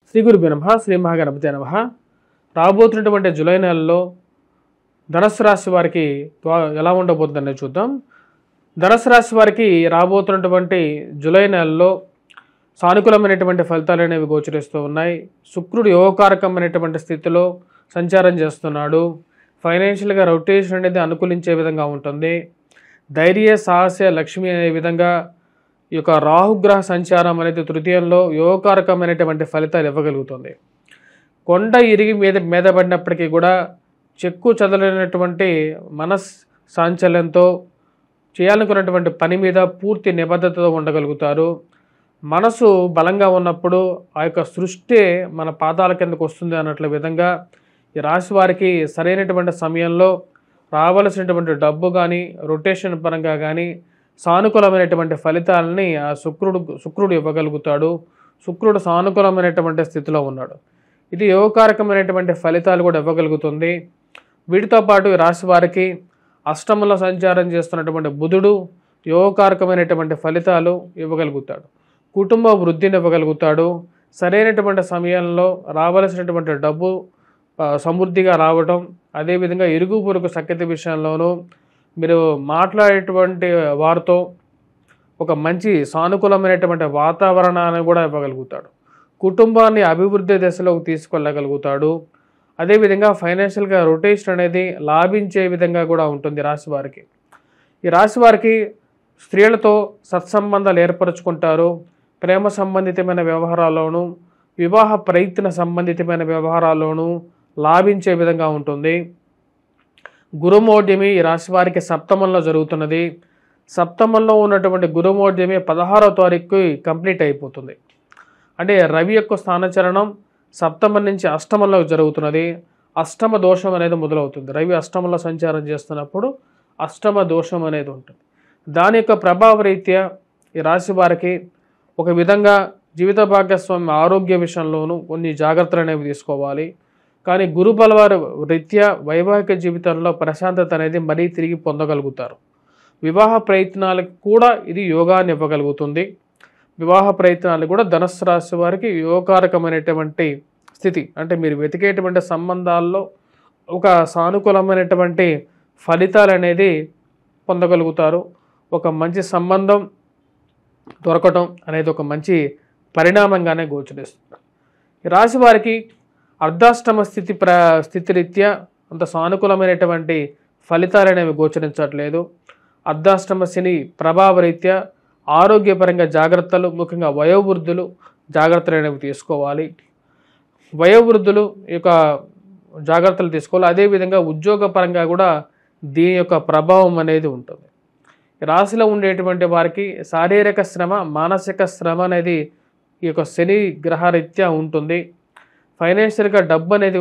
శ్రీ గురుభ్యో నమః. శ్రీ మహాగణపతే నమః. రాబోతున్నటువంటి జూలై నెలలో ధనుసు రాశి వారికి ఎలా ఉండబోతుందని చూద్దాం. ధనుసు రాశి వారికి రాబోతున్నటువంటి జూలై నెలలో సానుకూలమైనటువంటి ఫలితాలు అనేవి గోచరిస్తూ ఉన్నాయి. శుక్రుడు యోగకారకమైనటువంటి స్థితిలో సంచారం చేస్తున్నాడు. ఫైనాన్షియల్గా రొటేషన్ అనేది అనుకూలించే విధంగా ఉంటుంది. ధైర్య సాహస లక్ష్మి అనే విధంగా ఈ యొక్క రాహుగ్రహ సంచారం అనేది తృతీయంలో యోగకారకమైనటువంటి ఫలితాలు ఇవ్వగలుగుతుంది. కొండ ఇరిగి మీద పడినప్పటికీ కూడా చెక్కు చదలైనటువంటి సాంచల్యంతో చేయాలనుకున్నటువంటి పని మీద పూర్తి నిబద్ధతతో ఉండగలుగుతారు. మనసు బలంగా ఉన్నప్పుడు ఆ యొక్క సృష్టి మన పాదాల కిందకు వస్తుంది అన్నట్ల విధంగా ఈ రాశి వారికి సరైనటువంటి సమయంలో రావాల్సినటువంటి డబ్బు కానీ రొటేషన్ పరంగా కానీ సానుకూలమైనటువంటి ఫలితాలని ఆ శుక్రుడు ఇవ్వగలుగుతాడు. శుక్రుడు సానుకూలమైనటువంటి స్థితిలో ఉన్నాడు. ఇది యోగకారకమైనటువంటి ఫలితాలు కూడా ఇవ్వగలుగుతుంది. వీటితో పాటు ఈ రాశి వారికి అష్టమంలో సంచారం చేస్తున్నటువంటి బుధుడు యోగకారకమైనటువంటి ఫలితాలు ఇవ్వగలుగుతాడు. కుటుంబ వృద్ధిని ఇవ్వగలుగుతాడు. సరైనటువంటి సమయంలో రావాల్సినటువంటి డబ్బు సమృద్ధిగా రావటం, అదేవిధంగా ఇరుగు పొరుగు సఖ్యత విషయంలోనూ మీరు మాట్లాడేటువంటి వారితో ఒక మంచి సానుకూలమైనటువంటి వాతావరణాన్ని కూడా ఇవ్వగలుగుతాడు. కుటుంబాన్ని అభివృద్ధి దశలోకి తీసుకెళ్ళగలుగుతాడు. అదేవిధంగా ఫైనాన్షియల్గా రొటేషన్ అనేది లాభించే విధంగా కూడా ఉంటుంది రాశి వారికి. ఈ రాశి వారికి స్త్రీలతో సత్సంబంధాలు ఏర్పరచుకుంటారు. ప్రేమ సంబంధితమైన వ్యవహారాల్లోనూ వివాహ ప్రయత్న సంబంధితమైన వ్యవహారాల్లోనూ లాభించే విధంగా ఉంటుంది. గురుమౌఢ్యమి ఈ రాశి వారికి సప్తమంలో జరుగుతున్నది. సప్తమంలో ఉన్నటువంటి గురుమౌఢ్యమి 16వ తారీఖుకి కంప్లీట్ అయిపోతుంది. అంటే రవి యొక్క స్థానచరణం సప్తమం నుంచి అష్టమంలో జరుగుతున్నది. అష్టమ దోషం అనేది మొదలవుతుంది. రవి అష్టమంలో సంచారం చేస్తున్నప్పుడు అష్టమ దోషం అనేది ఉంటుంది. దాని యొక్క ప్రభావ రీత్యా ఈ రాశి వారికి ఒక విధంగా జీవిత భాగస్వామి ఆరోగ్య విషయంలోనూ కొన్ని జాగ్రత్తలు అనేవి తీసుకోవాలి. కానీ గురు బలవారి రీత్యా వైవాహిక జీవితంలో ప్రశాంతత అనేది మరీ తిరిగి పొందగలుగుతారు. వివాహ ప్రయత్నాలకు కూడా ఇది యోగాన్ని ఇవ్వగలుగుతుంది. వివాహ ప్రయత్నాలు కూడా ధనుస్సు రాశి వారికి యోగకారకమైనటువంటి స్థితి. అంటే మీరు వెతికేటువంటి సంబంధాల్లో ఒక సానుకూలమైనటువంటి ఫలితాలు అనేది పొందగలుగుతారు. ఒక మంచి సంబంధం దొరకటం అనేది ఒక మంచి పరిణామంగానే గోచరిస్తుంది. ఈ రాశి వారికి అర్ధాష్టమ స్థితిరీత్యా అంత సానుకూలమైనటువంటి ఫలితాలు అనేవి గోచరించట్లేదు. అర్ధాష్టమ శని ప్రభావ రీత్యా ఆరోగ్యపరంగా జాగ్రత్తలు, ముఖ్యంగా వయోవృద్ధులు జాగ్రత్తలు అనేవి తీసుకోవాలి. వయోవృద్ధులు యొక్క జాగ్రత్తలు తీసుకోవాలి. అదేవిధంగా ఉద్యోగపరంగా కూడా దీని యొక్క ప్రభావం అనేది ఉంటుంది. రాశిలో ఉండేటువంటి వారికి శారీరక శ్రమ, మానసిక శ్రమ అనేది ఈ యొక్క శని గ్రహరీత్యా ఉంటుంది. ఫైనాన్షియల్గా డబ్బు అనేది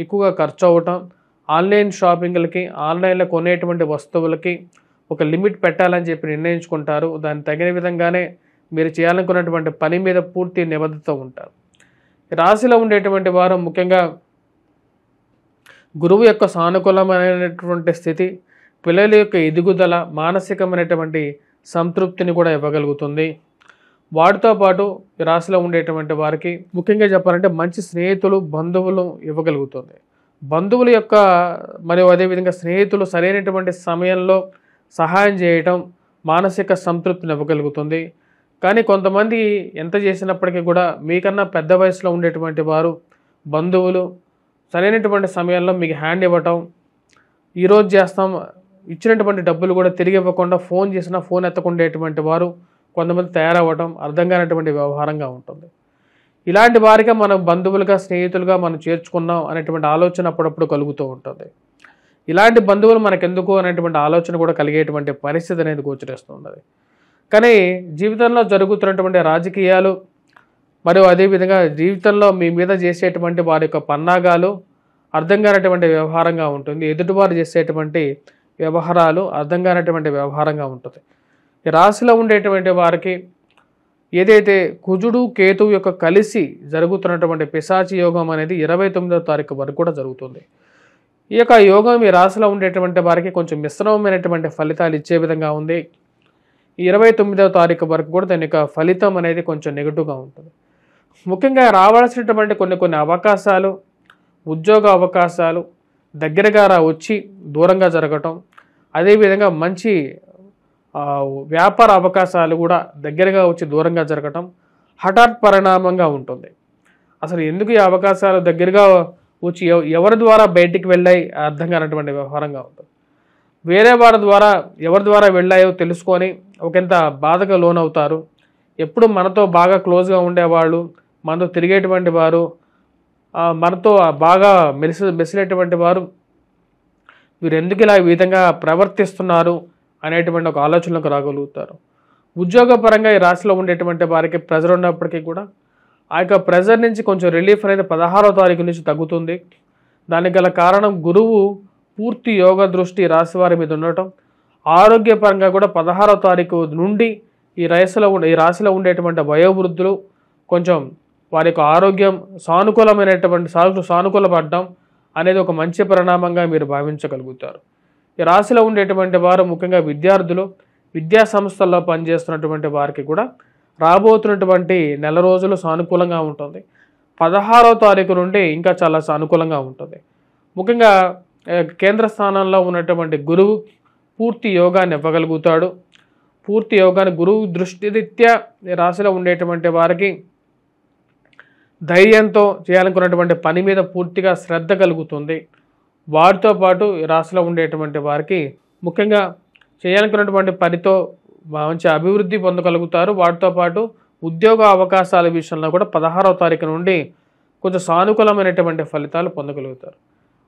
ఎక్కువగా ఖర్చు అవ్వటం, ఆన్లైన్ షాపింగ్లకి, ఆన్లైన్లో కొనేటువంటి వస్తువులకి ఒక లిమిట్ పెట్టాలని చెప్పి నిర్ణయించుకుంటారు. దానికి తగిన విధంగానే మీరు చేయాలనుకున్నటువంటి పని మీద పూర్తి నిబద్ధత ఉంటారు. రాశిలో ఉండేటువంటి వారు ముఖ్యంగా గురువు యొక్క సానుకూలమైనటువంటి స్థితి, పిల్లల యొక్క ఎదుగుదల, మానసికమైనటువంటి సంతృప్తిని కూడా ఇవ్వగలుగుతుంది. వాటితో పాటు ఈ రాశిలో ఉండేటువంటి వారికి ముఖ్యంగా చెప్పాలంటే మంచి స్నేహితులు, బంధువులు ఇవ్వగలుగుతుంది. బంధువుల యొక్క మరియు అదేవిధంగా స్నేహితులు సరైనటువంటి సమయంలో సహాయం చేయటం మానసిక సంతృప్తిని ఇవ్వగలుగుతుంది. కానీ కొంతమంది ఎంత చేసినప్పటికీ కూడా మీకన్నా పెద్ద వయసులో ఉండేటువంటి వారు, బంధువులు సరైనటువంటి సమయంలో మీకు హ్యాండ్ ఇవ్వటం, ఈరోజు చేస్తాం ఇచ్చినటువంటి డబ్బులు కూడా తిరిగి ఇవ్వకుండా ఫోన్ చేసినా ఫోన్ ఎత్తకుండేటువంటి వారు కొంతమంది తయారవ్వటం అర్థం కానటువంటి వ్యవహారంగా ఉంటుంది. ఇలాంటి వారిగా మనం బంధువులుగా, స్నేహితులుగా మనం చేర్చుకున్నాం అనేటువంటి ఆలోచన అప్పుడప్పుడు కలుగుతూ ఉంటుంది. ఇలాంటి బంధువులు మనకెందుకు అనేటువంటి ఆలోచన కూడా కలిగేటువంటి పరిస్థితి అనేది గోచరిస్తున్నది. కానీ జీవితంలో జరుగుతున్నటువంటి రాజకీయాలు మరియు అదేవిధంగా జీవితంలో మీ మీద చేసేటువంటి వారి యొక్క పన్నాగాలు అర్థం కానటువంటి వ్యవహారంగా ఉంటుంది. ఎదుటివారు చేసేటువంటి వ్యవహారాలు అర్థం కానటువంటి వ్యవహారంగా ఉంటుంది. ఈ రాశిలో ఉండేటువంటి వారికి ఏదైతే కుజుడు కేతువు యొక్క కలిసి జరుగుతున్నటువంటి పిశాచి యోగం అనేది 29వ తారీఖు వరకు కూడా జరుగుతుంది. ఈ యొక్క యోగం ఈ రాశిలో ఉండేటువంటి వారికి కొంచెం మిశ్రమమైనటువంటి ఫలితాలు ఇచ్చే విధంగా ఉంది. ఈ 29వ తారీఖు వరకు కూడా దాని యొక్క ఫలితం అనేది కొంచెం నెగిటివ్గా ఉంటుంది. ముఖ్యంగా రావాల్సినటువంటి కొన్ని అవకాశాలు, ఉద్యోగ అవకాశాలు దగ్గరగా వచ్చి దూరంగా జరగటం, అదేవిధంగా మంచి వ్యాపార అవకాశాలు కూడా దగ్గరగా వచ్చి దూరంగా జరగటం హఠాత్ పరిణామంగా ఉంటుంది. అసలు ఎందుకు ఈ అవకాశాలు దగ్గరగా వచ్చి ఎవరి ద్వారా బయటికి వెళ్ళాయి అర్థం కానటువంటి వ్యవహారంగా ఉంటుంది. వేరే వారి ద్వారా ఎవరి ద్వారా వెళ్ళాయో తెలుసుకొని ఒకంత బాధగా లోనవుతారు. ఎప్పుడు మనతో బాగా క్లోజ్గా ఉండేవాళ్ళు, మనతో తిరిగేటువంటి వారు, మనతో బాగా మెసిలేటువంటి వారు వీరు ఎందుకు ఇలా ఈ విధంగా ప్రవర్తిస్తున్నారు అనేటువంటి ఒక ఆలోచనలకు రాగలుగుతారు. ఉద్యోగపరంగా ఈ రాశిలో ఉండేటువంటి వారికి ప్రెజర్ ఉన్నప్పటికీ కూడా ఆ యొక్క ప్రెజర్ నుంచి కొంచెం రిలీఫ్ అనేది 16వ తారీఖు నుంచి తగ్గుతుంది. దానికి గల కారణం గురువు పూర్తి యోగ దృష్టి రాశి వారి మీద ఉండటం. ఆరోగ్యపరంగా కూడా 16వ తారీఖు నుండి ఈ రాశిలో ఉండేటువంటి వయోవృద్ధులు కొంచెం వారి యొక్క ఆరోగ్యం సానుకూలపడడం అనేది ఒక మంచి పరిణామంగా మీరు భావించగలుగుతారు. ఈ రాశిలో ఉండేటువంటి వారు ముఖ్యంగా విద్యార్థులు, విద్యా సంస్థల్లో పనిచేస్తున్నటువంటి వారికి కూడా రాబోతున్నటువంటి నెల రోజులు సానుకూలంగా ఉంటుంది. 16వ తారీఖు నుండి ఇంకా చాలా సానుకూలంగా ఉంటుంది. ముఖ్యంగా కేంద్ర స్థానంలో ఉన్నటువంటి గురువు పూర్తి యోగాన్ని ఇవ్వగలుగుతాడు. పూర్తి యోగాన్ని గురువు దృష్టిరీత్యా రాశిలో ఉండేటువంటి వారికి ధైర్యంతో చేయాలనుకున్నటువంటి పని మీద పూర్తిగా శ్రద్ధ కలుగుతుంది. వారితో పాటు రాశిలో ఉండేటువంటి వారికి ముఖ్యంగా చేయాలనుకున్నటువంటి పనితో మంచి అభివృద్ధి పొందగలుగుతారు. వాటితో పాటు ఉద్యోగ అవకాశాల విషయంలో కూడా 16వ తారీఖు నుండి కొంచెం సానుకూలమైనటువంటి ఫలితాలు పొందగలుగుతారు.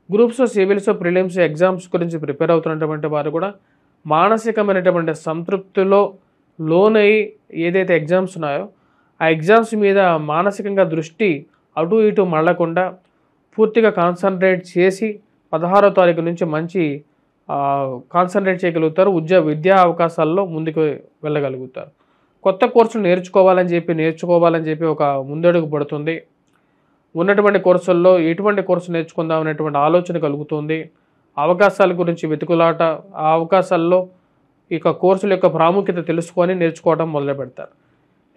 గ్రూప్స్, సివిల్స్, ప్రిలిమ్స్ ఎగ్జామ్స్ గురించి ప్రిపేర్ అవుతున్నటువంటి వారు కూడా మానసికమైనటువంటి సంతృప్తిలో లోనై ఏదైతే ఎగ్జామ్స్ ఉన్నాయో ఆ ఎగ్జామ్స్ మీద మానసికంగా దృష్టి అటు ఇటు మళ్ళకుండా పూర్తిగా కాన్సన్ట్రేట్ చేసి 16వ తారీఖు నుంచి మంచి కాన్సన్ట్రేట్ చేయగలుగుతారు. విద్యా అవకాశాల్లో ముందుకు వెళ్ళగలుగుతారు. కొత్త కోర్సులు నేర్చుకోవాలని చెప్పి ఒక ముందడుగు పడుతుంది. ఉన్నటువంటి కోర్సుల్లో ఎటువంటి కోర్సు నేర్చుకుందాం అనేటువంటి ఆలోచన కలుగుతుంది. అవకాశాల గురించి వెతుకులాట, ఆ అవకాశాల్లో ఇక కోర్సుల యొక్క ప్రాముఖ్యత తెలుసుకొని నేర్చుకోవడం మొదలు పెడతారు.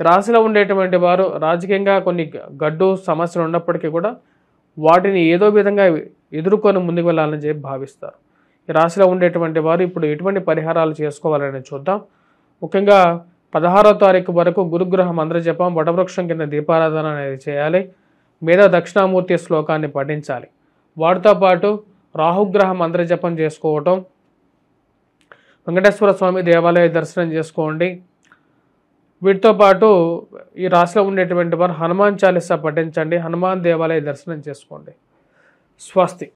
రాశిలో ఉండేటువంటి వారు రాజకీయంగా కొన్ని గడ్డు సమస్యలు ఉన్నప్పటికీ కూడా వాటిని ఏదో విధంగా ఎదుర్కొని ముందుకు వెళ్ళాలని చెప్పి భావిస్తారు. ఈ రాశిలో ఉండేటువంటి వారు ఇప్పుడు ఎటువంటి పరిహారాలు చేసుకోవాలని చూద్దాం. ముఖ్యంగా 16వ తారీఖు వరకు గురుగ్రహ మంత్ర జపం, వటవృక్షం కింద దీపారాధన అనేది చేయాలి. మీద దక్షిణామూర్తి శ్లోకాన్ని పఠించాలి. వాటితో పాటు రాహుగ్రహ మంత్ర జపం చేసుకోవటం, వెంకటేశ్వర స్వామి దేవాలయ దర్శనం చేసుకోండి. వీటితో పాటు ఈ రాశిలో ఉండేటువంటి వారు హనుమాన్ చాలీసా పఠించండి. హనుమాన్ దేవాలయ దర్శనం చేసుకోండి. స్వస్తి.